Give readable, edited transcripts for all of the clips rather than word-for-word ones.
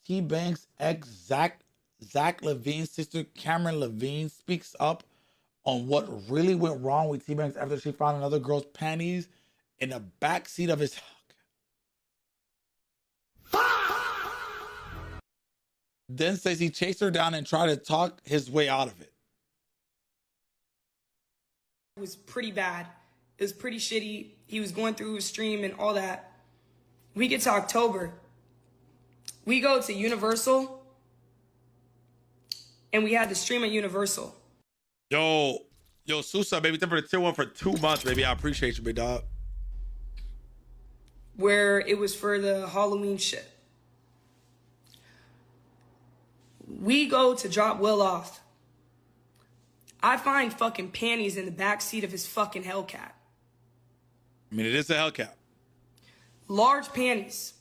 T-Bank's ex Zach Levine's sister Cameron Levine speaks up on what really went wrong with T-Banks after she found another girl's panties in the backseat of his. Then says he chased her down and tried to talk his way out of it. It was pretty bad. It was pretty shitty. He was going through his stream and all that. We get to October. We go to Universal. And we had the stream at Universal. Yo, Susa, baby, thank you for the tier 1 for 2 months, baby. I appreciate you, big dog. Where it was for the Halloween shit. We go to drop Will off. I find fucking panties in the backseat of his fucking Hellcat. I mean, it is a Hellcat. Large panties.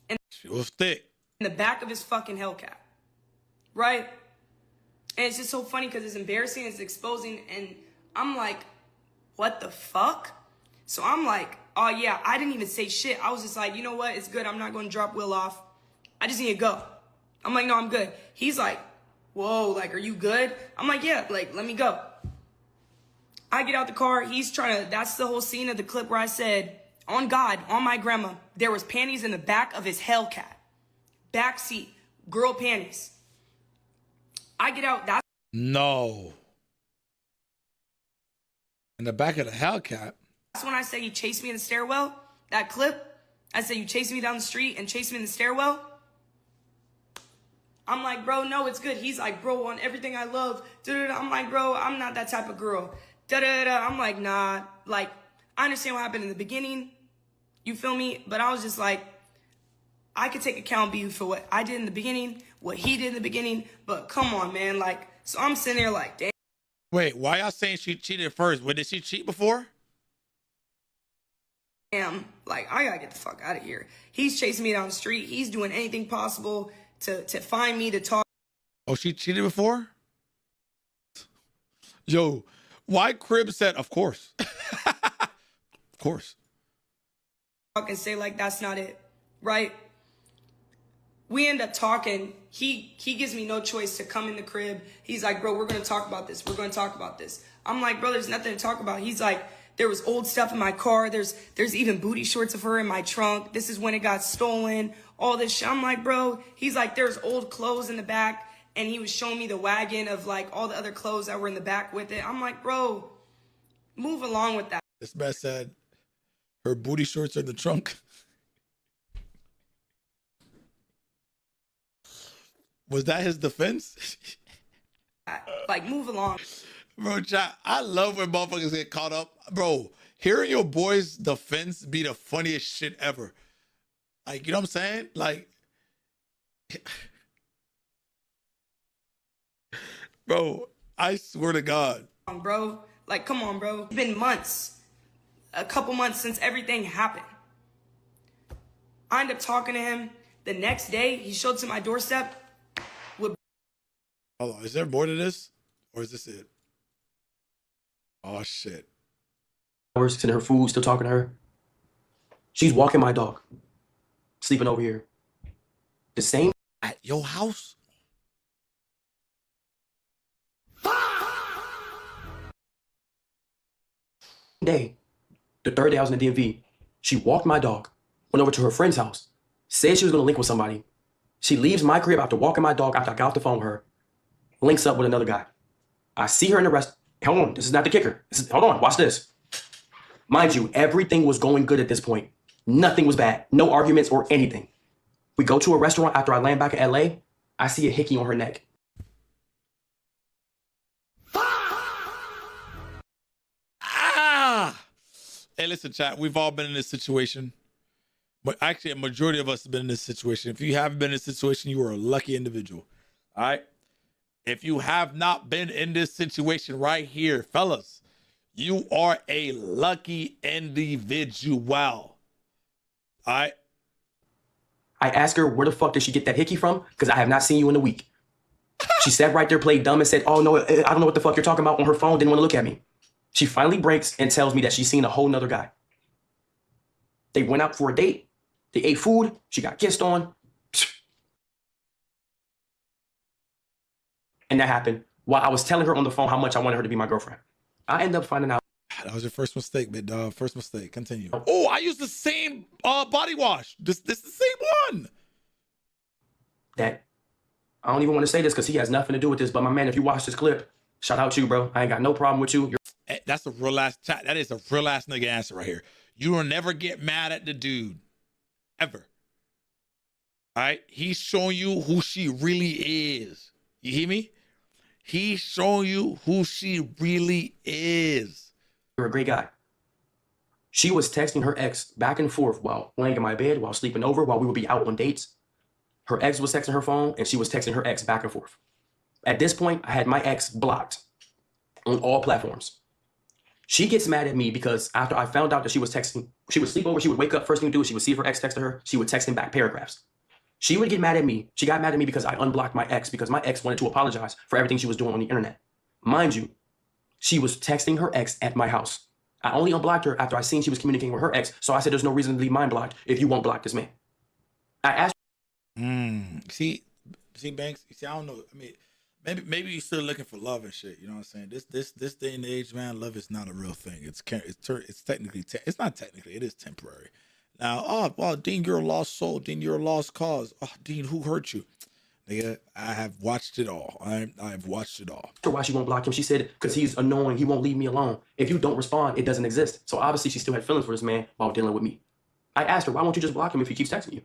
And she was thick. In the back of his fucking Hellcat. Right? And it's just so funny because it's embarrassing, it's exposing, and I'm like, what the fuck? So I'm like, oh yeah, I didn't even say shit. I was just like, you know what? It's good. I'm not going to drop Will off. I just need to go. I'm like, no, I'm good. He's like, whoa, like, are you good? I'm like, yeah, like, let me go. I get out the car. He's trying to, that's the whole scene of the clip where I said, on God, on my grandma, there was panties in the back of his Hellcat. Back seat, girl panties. I get out. That's no. In the back of the Hellcat. That's when I say he chased me in the stairwell. That clip. I said you chased me down the street and chased me in the stairwell. I'm like, bro, no, it's good. He's like, bro, on everything I love. Da-da-da. I'm like, bro, I'm not that type of girl. Da-da-da. I'm like, nah. Like, I understand what happened in the beginning. You feel me? But I was just like, I could take accountability for what I did in the beginning, what he did in the beginning, but come on, man. Like, so I'm sitting there like, damn. Wait, why y'all saying she cheated first? Did she cheat before? Damn, like, I gotta get the fuck out of here. He's chasing me down the street. He's doing anything possible to find me, to talk. Oh, she cheated before? Yo, why Crib said, of course. Of course. And say, like, that's not it, right? We end up talking. He gives me no choice to come in the crib. He's like, bro, we're going to talk about this. We're going to talk about this. I'm like, bro, there's nothing to talk about. He's like, there was old stuff in my car. There's even booty shorts of her in my trunk. This is when it got stolen. All this shit. I'm like, bro, he's like, there's old clothes in the back. And he was showing me the wagon of like all the other clothes that were in the back with it. I'm like, bro, move along with that. This man said her booty shorts are in the trunk. Was that his defense? Like, move along. Bro, chat, I love when motherfuckers get caught up. Bro, hearing your boy's defense be the funniest shit ever. Like, you know what I'm saying? Like, bro, I swear to God. Bro, like, come on, bro. It's been months, a couple months since everything happened. I end up talking to him. The next day, he showed to my doorstep. Hold on, is there more to this? Or is this it? Oh, shit. Hours, sending her food, still talking to her. She's walking my dog. Sleeping over here. The same. At your house? Day. The third day I was in the DMV. She walked my dog. Went over to her friend's house. Said she was going to link with somebody. She leaves my crib after walking my dog after I got off the phone with her. Links up with another guy. I see her in the rest. Hold on, this is not the kicker. Hold on, watch this. Mind you, everything was going good at this point. Nothing was bad. No arguments or anything. We go to a restaurant after I land back in LA. I see a hickey on her neck. Ah! Hey, listen, chat. We've all been in this situation. But actually, a majority of us have been in this situation. If you haven't been in this situation, you are a lucky individual. All right? If you have not been in this situation right here, fellas, you are a lucky individual. All right? I asked her, where the fuck did she get that hickey from? Because I have not seen you in a week. She sat right there, played dumb, and said, oh, no, I don't know what the fuck you're talking about on her phone. Didn't want to look at me. She finally breaks and tells me that she's seen a whole nother guy. They went out for a date. They ate food. She got kissed on. And that happened while I was telling her on the phone how much I wanted her to be my girlfriend. I ended up finding out. That was your first mistake, big dog. First mistake. Continue. Oh, I used the same body wash. This the same one. That I don't even want to say this because he has nothing to do with this. But my man, if you watch this clip, shout out to you, bro. I ain't got no problem with you. That's a real ass chat. That is a real ass nigga answer right here. You will never get mad at the dude. Ever. All right? He's showing you who she really is. You hear me? He's showing you who she really is. You're a great guy. She was texting her ex back and forth while laying in my bed, while sleeping over, while we would be out on dates. Her ex was texting her phone, and she was texting her ex back and forth. At this point, I had my ex blocked on all platforms. She gets mad at me because after I found out that she was texting, she would sleep over, she would wake up, first thing to do, she would see if her ex texted her, she would text him back paragraphs. She would get mad at me. She got mad at me because I unblocked my ex, because my ex wanted to apologize for everything she was doing on the internet. Mind you, she was texting her ex at my house. I only unblocked her after I seen she was communicating with her ex, so I said there's no reason to leave mine blocked if you won't block this man. I asked. See, Banks. You see, I don't know. I mean, maybe you're still looking for love and shit. You know what I'm saying? This day and age, man, love is not a real thing. It's technically it's not technically. It is temporary. Now, oh, well, Dean, you're a lost soul. Dean, you're a lost cause. Oh, Dean, who hurt you? Nigga, I have watched it all. I have watched it all. Why she won't block him? She said because he's annoying. He won't leave me alone. If you don't respond, it doesn't exist. So obviously, she still had feelings for this man while dealing with me. I asked her, why won't you just block him if he keeps texting you?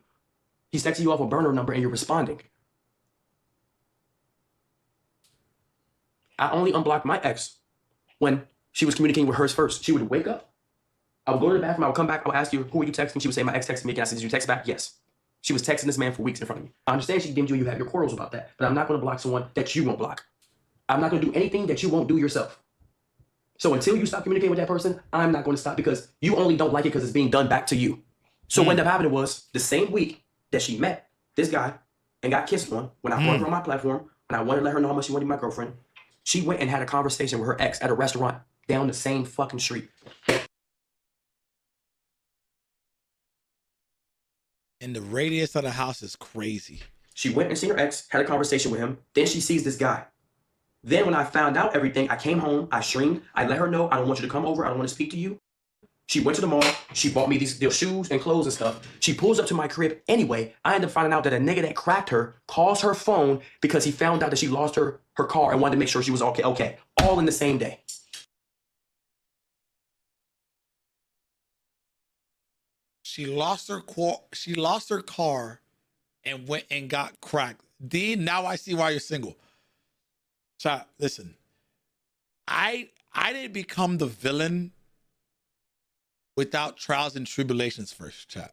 He's texting you off a burner number and you're responding. I only unblocked my ex when she was communicating with hers first. She would wake up. I would go to the bathroom. I would come back. I would ask you, who are you texting? She would say, my ex texted me again. I said, did you text back? Yes. She was texting this man for weeks in front of me. I understand she deemed you have your quarrels about that, but I'm not going to block someone that you won't block. I'm not going to do anything that you won't do yourself. So until you stop communicating with that person, I'm not going to stop because you only don't like it because it's being done back to you. So what ended up happening was the same week that she met this guy and got kissed on, when I brought her on my platform and I wanted to let her know how much she wanted to be my girlfriend, she went and had a conversation with her ex at a restaurant down the same fucking street. And the radius of the house is crazy. She went and seen her ex, had a conversation with him. Then she sees this guy. Then when I found out everything, I came home, I streamed, I let her know, I don't want you to come over, I don't want to speak to you. She went to the mall, she bought me these shoes and clothes and stuff. She pulls up to my crib anyway. I ended up finding out that a nigga that cracked her calls her phone because he found out that she lost her car and wanted to make sure she was okay. All in the same day. She lost her car and went and got cracked. Dean, now I see why you're single. Chat, listen. I didn't become the villain without trials and tribulations first, chat.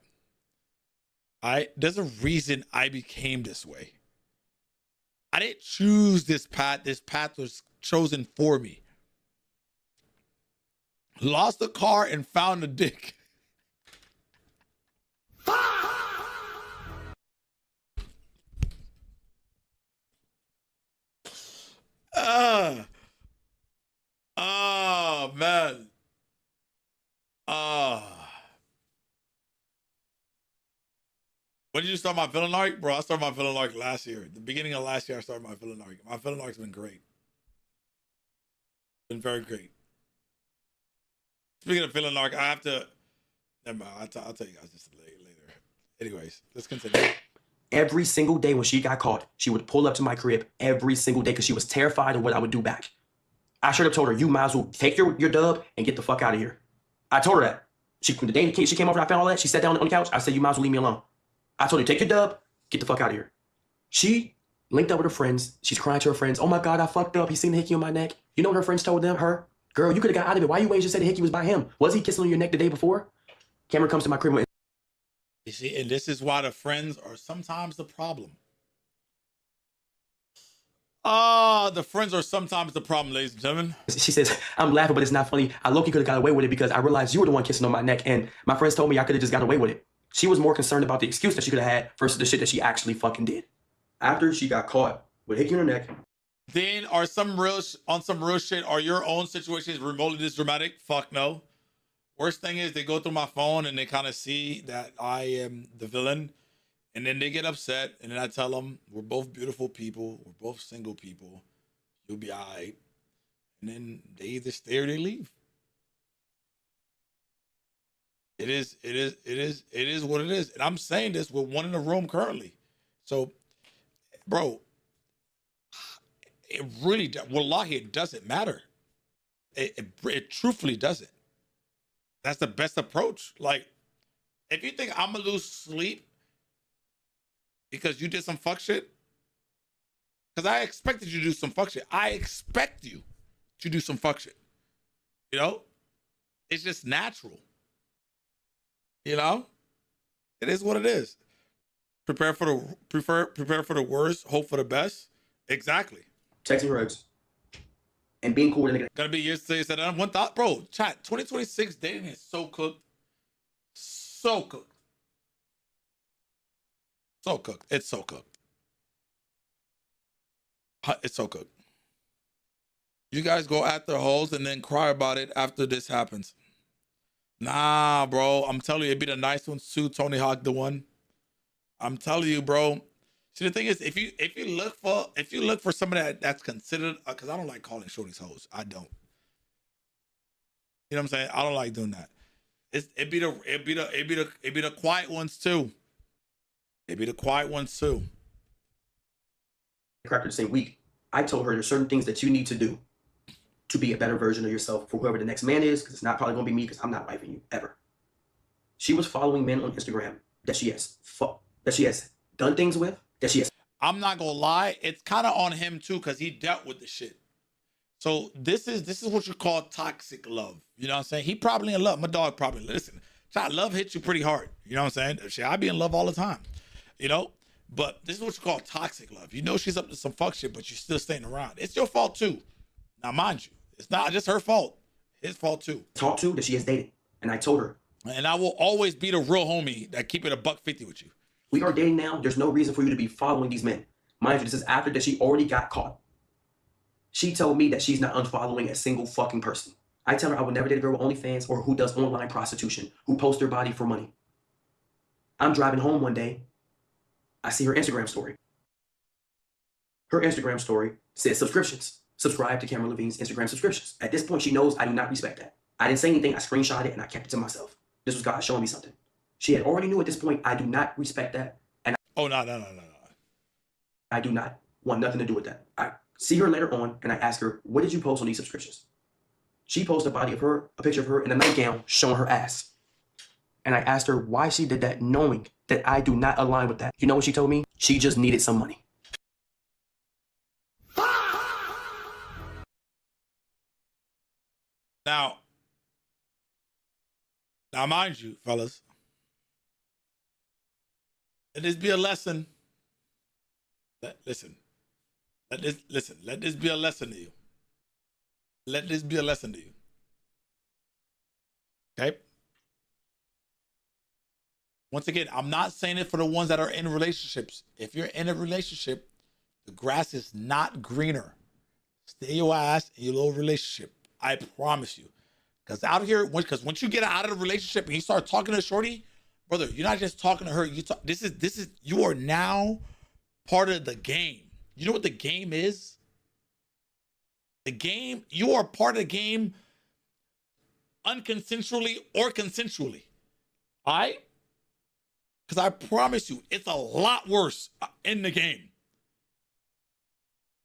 There's a reason I became this way. I didn't choose this path. This path was chosen for me. Lost the car and found a dick. Oh man. When did you start my villain arc? Bro, I started my villain arc last year. The beginning of last year, I started my villain arc. My villain arc's been great. Been very great. Speaking of villain arc, I have to... Never mind, I'll tell you guys this later. Anyways, let's continue. Every single day when she got caught, she would pull up to my crib every single day because she was terrified of what I would do back. I straight up told her, you might as well take your dub and get the fuck out of here. I told her that. The day she came over and I found all that, she sat down on the couch. I said, you might as well leave me alone. I told her, take your dub, get the fuck out of here. She linked up with her friends. She's crying to her friends. Oh my God, I fucked up. He seen the hickey on my neck. You know what her friends told her? Girl, you could have got out of it. Why you waiting? Just said the hickey was by him. Was he kissing on your neck the day before? Cameron comes to my crib. You see, and this is why the friends are sometimes the problem. The friends are sometimes the problem, ladies and gentlemen. She says, I'm laughing, but it's not funny. I low-key could have got away with it because I realized you were the one kissing on my neck, and my friends told me I could have just got away with it. She was more concerned about the excuse that she could have had versus the shit that she actually fucking did. After she got caught with hickey on her neck. Then on some real shit, are your own situations remotely this dramatic? Fuck no. Worst thing is they go through my phone and they kind of see that I am the villain. And then they get upset. And then I tell them, we're both beautiful people. We're both single people. You'll be all right. And then they either stay or they leave. It is what it is. And I'm saying this with one in the room currently. So, bro, it really, wallahi, it doesn't matter. It truthfully doesn't. That's the best approach. Like, if you think I'm gonna lose sleep because you did some fuck shit, because I expected you to do some fuck shit. I expect you to do some fuck shit. You know? It's just natural. You know? It is what it is. Prepare for the worst, hope for the best. Exactly. Texting her ex and being cool with a nigga. Gonna be years to say that one thought, bro. Chat 2026 dating is so cooked. So cooked. So cooked. It's so cooked. It's so cooked. You guys go after hoes and then cry about it after this happens. Nah, bro. I'm telling you, it'd be the nice ones too. Tony Hawk, the one. I'm telling you, bro. See, the thing is, if you look for somebody that's considered, because I don't like calling shorties hoes. I don't. You know what I'm saying? I don't like doing that. It'd be the quiet ones too. It'd be the quiet ones too. Cracked her the same week. I told her there's certain things that you need to do to be a better version of yourself for whoever the next man is, because it's not probably gonna be me, because I'm not wifing you ever. She was following men on Instagram that she has done things with, that she has. I'm not gonna lie, it's kind of on him too, because he dealt with the shit. So this is what you call toxic love. You know what I'm saying? He probably in love. My dog probably, listen, love hits you pretty hard. You know what I'm saying? Shit, I be in love all the time. You know? But this is what you call toxic love. You know she's up to some fuck shit, but you're still staying around. It's your fault too. Now, mind you, it's not just her fault. His fault too. Talked to that she has dated. And I told her. And I will always be the real homie that keep it $150 with you. We are dating now. There's no reason for you to be following these men. Mind you, this is after that she already got caught. She told me that she's not unfollowing a single fucking person. I tell her I would never date a girl with OnlyFans or who does online prostitution, who posts their body for money. I'm driving home one day. I see her Instagram story. Her Instagram story says subscriptions. Subscribe to Cameron Levine's Instagram subscriptions. At this point, she knows I do not respect that. I didn't say anything. I screenshot it and I kept it to myself. This was God showing me something. She had already knew at this point I do not respect that. And No. I do not want nothing to do with that. I see her later on and I ask her, what did you post on these subscriptions? She posted a picture of her in a nightgown showing her ass. And I asked her why she did that, knowing that I do not align with that. You know what she told me? She just needed some money. Now, mind you, fellas, let this be a lesson. Let this be a lesson to you. Let this be a lesson to you. Okay? Once again, I'm not saying it for the ones that are in relationships. If you're in a relationship, the grass is not greener. Stay your ass in your little relationship. I promise you. Because out here, because once you get out of the relationship and you start talking to shorty, brother, you're not just talking to her. You are now part of the game. You know what the game is? The game, you are part of the game unconsensually or consensually. All right? Because I promise you, it's a lot worse in the game.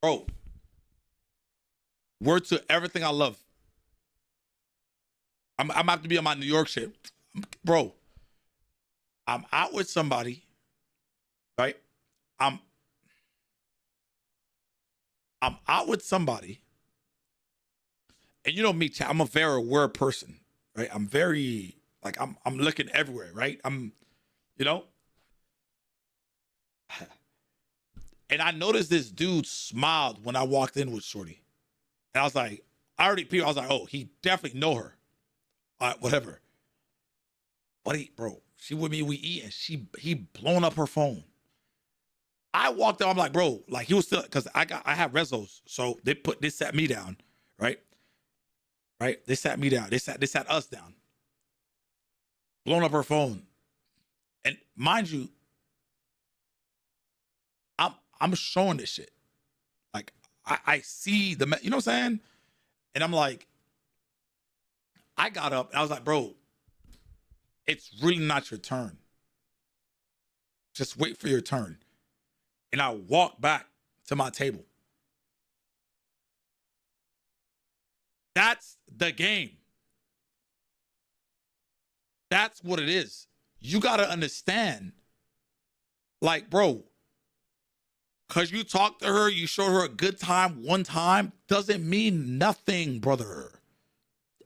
Bro, word to everything I love. I'm have to be on my New York shit. Bro, I'm out with somebody, right? I'm out with somebody. And you know me, I'm a very aware person, right? I'm very, like, I'm looking everywhere, right? You know? And I noticed this dude smiled when I walked in with shorty. And I was like, I was like, oh, he definitely know her. All right, whatever. But she with me, we eat, and he blown up her phone. I walked out, I'm like, bro, like he was still, because I have rezos, so they sat me down, right? Right? They sat me down. They sat us down. Blown up her phone. And mind you, I'm showing this shit. Like, I see the, you know what I'm saying? And I'm like, I got up and I was like, bro, it's really not your turn. Just wait for your turn. And I walked back to my table. That's the game. That's what it is. You got to understand, like, bro, because you talked to her, you showed her a good time one time, doesn't mean nothing, brother.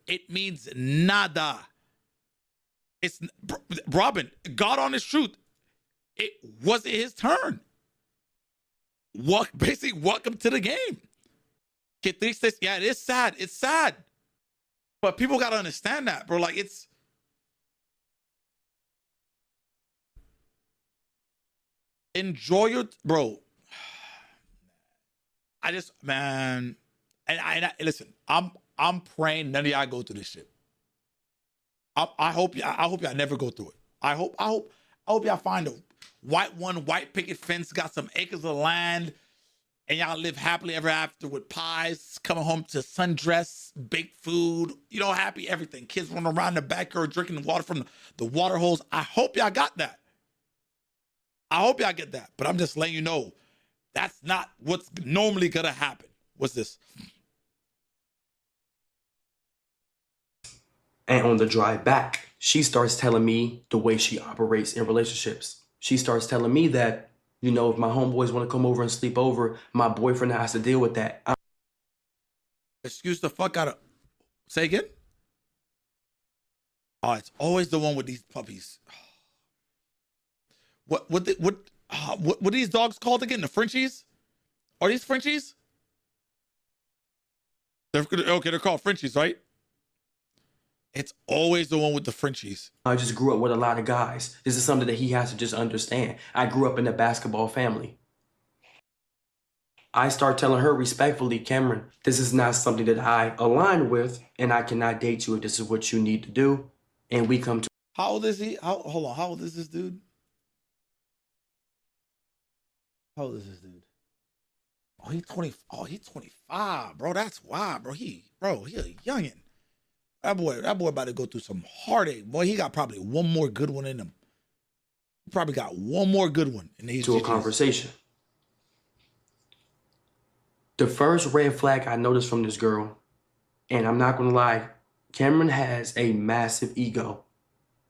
It means nada. It's, Robin, God honest truth, it wasn't his turn. Basically, welcome to the game. Que tristes. Yeah, it is sad. It's sad. But people got to understand that, bro. Like, it's, enjoy your, bro. I just, man, and I listen, I'm praying none of y'all go through this shit. I hope y'all never go through it. I hope y'all find a white picket fence, got some acres of land, and y'all live happily ever after with pies, coming home to sundress, baked food, you know, happy everything. Kids running around the backyard drinking the water from the water hose. I hope y'all got that. I hope y'all get that. But I'm just letting you know, that's not what's normally gonna happen. What's this? And on the drive back, she starts telling me the way she operates in relationships. She starts telling me that, you know, if my homeboys want to come over and sleep over, my boyfriend has to deal with that. Excuse the fuck out of. Say again? Oh, it's always the one with these puppies. What are these dogs called again? The Frenchies? Are these Frenchies? They're called Frenchies, right? It's always the one with the Frenchies. I just grew up with a lot of guys. This is something that he has to just understand. I grew up in a basketball family. I start telling her respectfully, Cameron, this is not something that I align with, and I cannot date you if this is what you need to do. And we come to. How old is he? Hold on. How old is this dude? How old is this dude? Oh, he's 20. Oh, he's 25, bro. That's why, bro. He a youngin'. That boy about to go through some heartache. Boy, he got probably one more good one in him. He probably got one more good one in these. To a conversation. The first red flag I noticed from this girl, and I'm not gonna lie, Cameron has a massive ego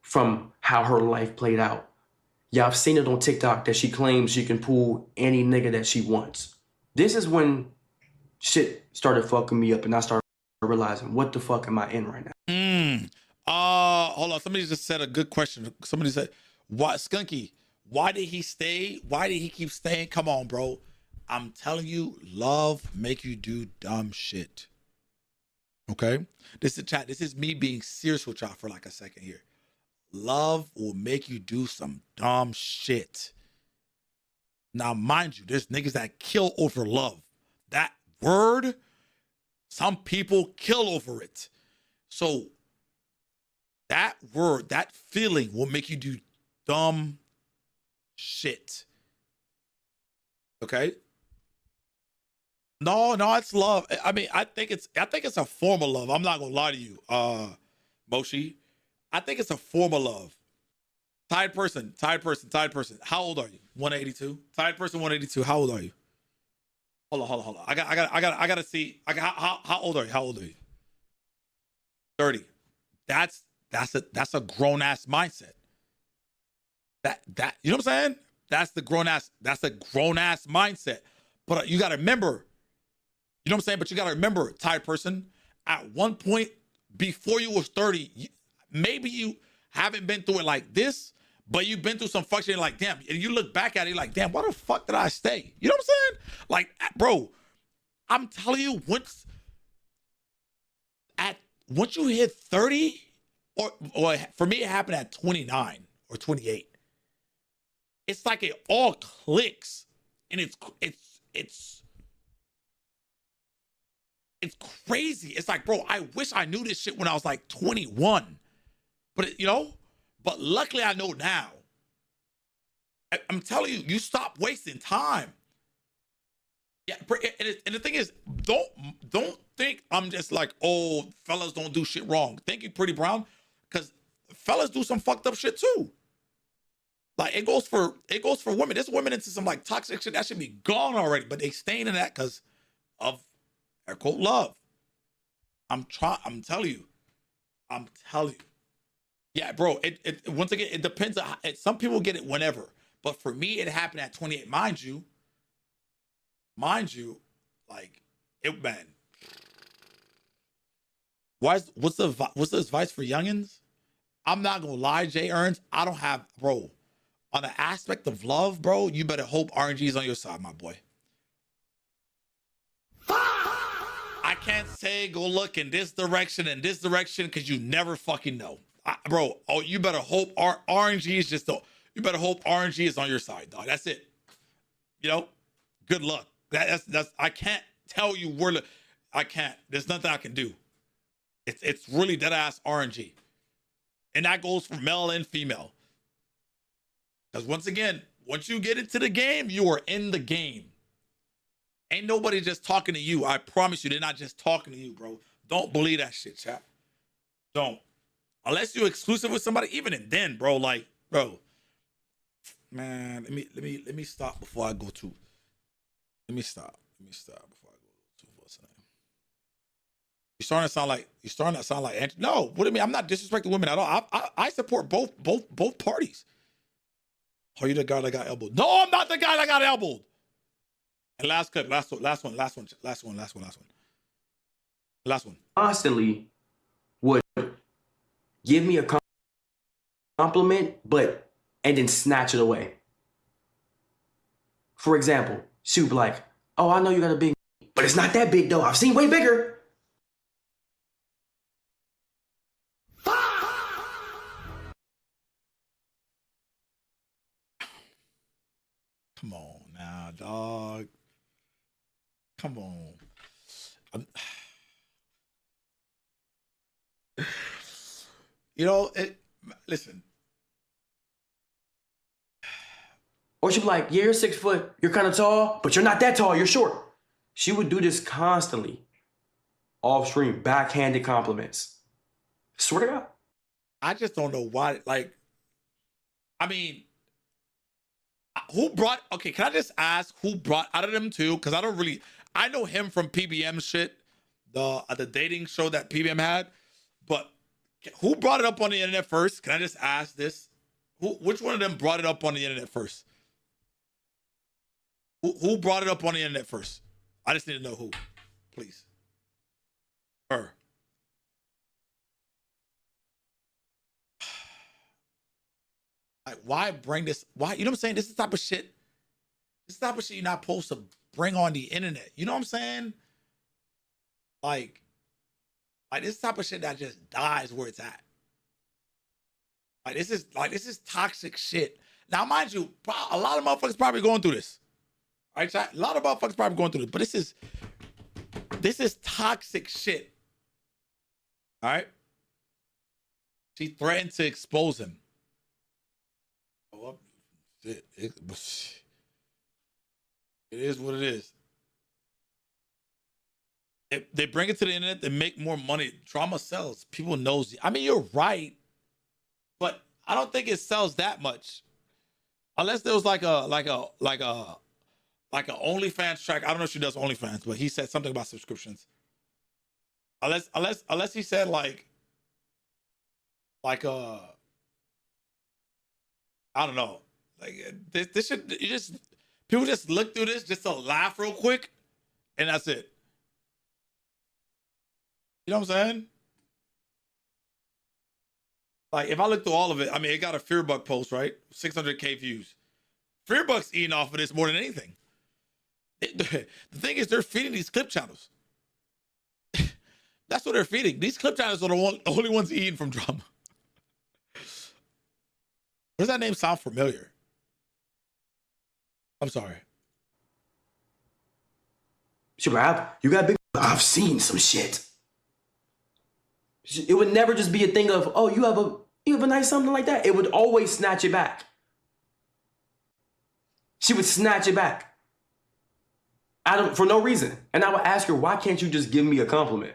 from how her life played out. Y'all have seen it on TikTok that she claims she can pull any nigga that she wants. This is when shit started fucking me up and I started realizing, what the fuck am I in right now? Hold on. Somebody just said a good question. Somebody said, "Why, Skunky? Why did he stay? Why did he keep staying?" Come on, bro. I'm telling you, love make you do dumb shit. Okay? This is chat. This is me being serious with y'all for like a second here. Love will make you do some dumb shit. Now, mind you, there's niggas that kill over love. That word, some people kill over it. So that word, that feeling will make you do dumb shit. Okay? No, it's love. I mean, I think it's a form of love. I'm not gonna lie to you, Moshi. I think it's a form of love. Tied person. How old are you? 182. Tied person 182. How old are you? Hold on. I gotta see. How old are you? How old are you? 30. That's a grown ass mindset. That you know what I'm saying? That's a grown ass mindset. But you gotta remember, you know what I'm saying? But you gotta remember, tied person, at one point before you was 30, maybe you haven't been through it like this, but you've been through some fuck shit, like, damn, and you look back at it like, damn, why the fuck did I stay? You know what I'm saying? Like, bro, I'm telling you, once you hit 30, or for me, it happened at 29 or 28. It's like it all clicks, and it's crazy. It's like, bro, I wish I knew this shit when I was like 21. But, but luckily I know now. I'm telling you, you stop wasting time. Yeah, and the thing is, don't think I'm just like, oh, fellas don't do shit wrong. Thank you, Pretty Brown, because fellas do some fucked up shit too. Like it goes for women. There's women into some like toxic shit that should be gone already, but they staying in that because of air quote love. I'm telling you. I'm telling you. Yeah, bro. It once again, it depends on some people get it whenever, but for me, it happened at 28. Mind you, like it, man. What's the advice for youngins? I'm not gonna lie, Jay Earns. I don't have, bro. On the aspect of love, bro, you better hope RNG is on your side, my boy. I can't say go look in this direction and this direction because you never fucking know, bro. Oh, you better hope RNG is just you better hope RNG is on your side, dog. That's it. You know, good luck. That's I can't tell you where I can't. There's nothing I can do. It's really dead ass RNG, and that goes for male and female. Because once again, once you get into the game, you are in the game. Ain't nobody just talking to you. I promise you, they're not just talking to you, bro. Don't believe that shit, chat. Don't. Unless you're exclusive with somebody, even and then, bro, like, bro. Man, let me stop before I go to. Let me stop before I go to what's the name. You're starting to sound like no, what do you mean? I'm not disrespecting women at all. I support both parties. Are you the guy that got elbowed? No, I'm not the guy that got elbowed. And last clip, last one. Constantly would give me a compliment, and then snatch it away. For example, she would be like, oh, I know you got a big, but it's not that big though. I've seen way bigger. Come on now, dog. Come on. You know, listen. Or she'd be like, yeah, you're 6 foot, you're kind of tall, but you're not that tall, you're short. She would do this constantly. Off stream, backhanded compliments. Swear to God. I just don't know why, like, I mean, okay, can I just ask who brought out of them two? Because I know him from PBM shit, the dating show that PBM had, but who brought it up on the internet first? Can I just ask this? Which one of them brought it up on the internet first? Who brought it up on the internet first? I just need to know who, please. Her. Like, why bring this? Why, you know what I'm saying? This is the type of shit. This is the type of shit you're not supposed to bring on the internet. You know what I'm saying? Like this type of shit that just dies where it's at. Like this is toxic shit. Now, mind you, a lot of motherfuckers probably going through this. All right, chat? A lot of motherfuckers probably going through this, but this is toxic shit. All right? She threatened to expose him. Oh, it is what it is. They bring it to the internet, they make more money. Drama sells. People knows. I mean, you're right, but I don't think it sells that much. Unless there was like a OnlyFans track. I don't know if she does OnlyFans, but he said something about subscriptions. Unless he said like I don't know. Like this should people just look through this just to laugh real quick, and that's it. You know what I'm saying? Like if I look through all of it, I mean, it got a Fearbuck post, right? 600K views. Fearbuck's eating off of this more than anything. The thing is, they're feeding these clip channels. That's what they're feeding. These clip channels are the only ones eating from drama. Does that name sound familiar? I'm sorry. She'd be like, you got big. I've seen some shit. It would never just be a thing of, oh, you have a nice something like that. It would always snatch it back. She would snatch it back. for no reason. And I would ask her, why can't you just give me a compliment?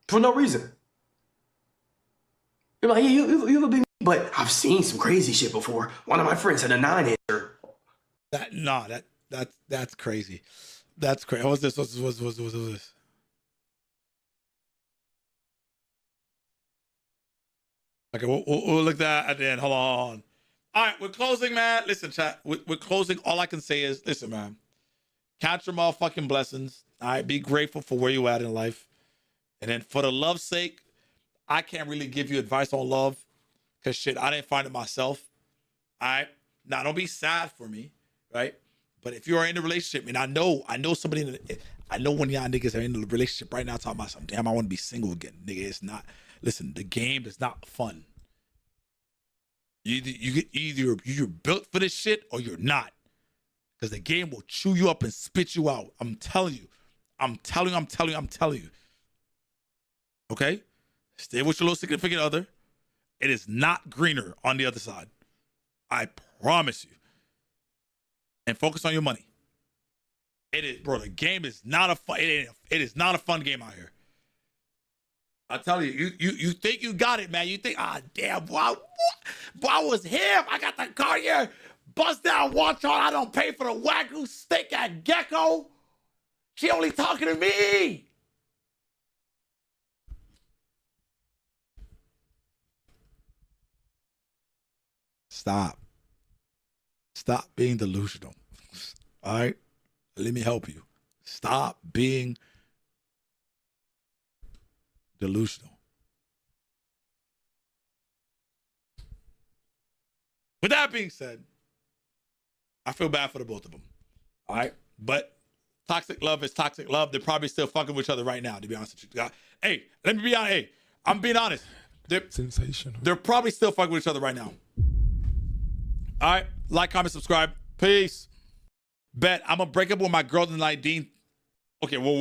For no reason. You're like, yeah, you have a big, but I've seen some crazy shit before. One of my friends had a 9-incher. That's crazy. That's crazy. What's this? What's this? Okay, we'll look at that at the end. Hold on. All right, we're closing, man. Listen, chat. We're closing. All I can say is, listen, man. Count your motherfucking blessings. All right, be grateful for where you at in life. And then for the love's sake, I can't really give you advice on love because shit, I didn't find it myself. All right. Now, don't be sad for me, right? But if you are in a relationship, and I know somebody, I know when y'all niggas are in a relationship right now talking about something, damn, I want to be single again. Nigga, it's not. Listen, the game is not fun. You're built for this shit or you're not. Because the game will chew you up and spit you out. I'm telling you. Okay? Stay with your little significant other. It is not greener on the other side. I promise you. And focus on your money. It is, bro, the game is not a fun, it is not a fun game out here. I tell you, you think you got it, man. You think, damn, boy, I was him. I got the Cartier bust down watch on. I don't pay for the Wagyu steak at Gecko. She only talking to me. Stop being delusional. All right? Let me help you. Stop being delusional. With that being said, I feel bad for the both of them. All right? But toxic love is toxic love. They're probably still fucking with each other right now, to be honest with you. Hey, let me be honest. Hey, I'm being honest. Sensational. They're probably still fucking with each other right now. All right? Like, comment, subscribe. Peace. Bet I'm gonna break up with my girl tonight, Dean. Okay, whoa.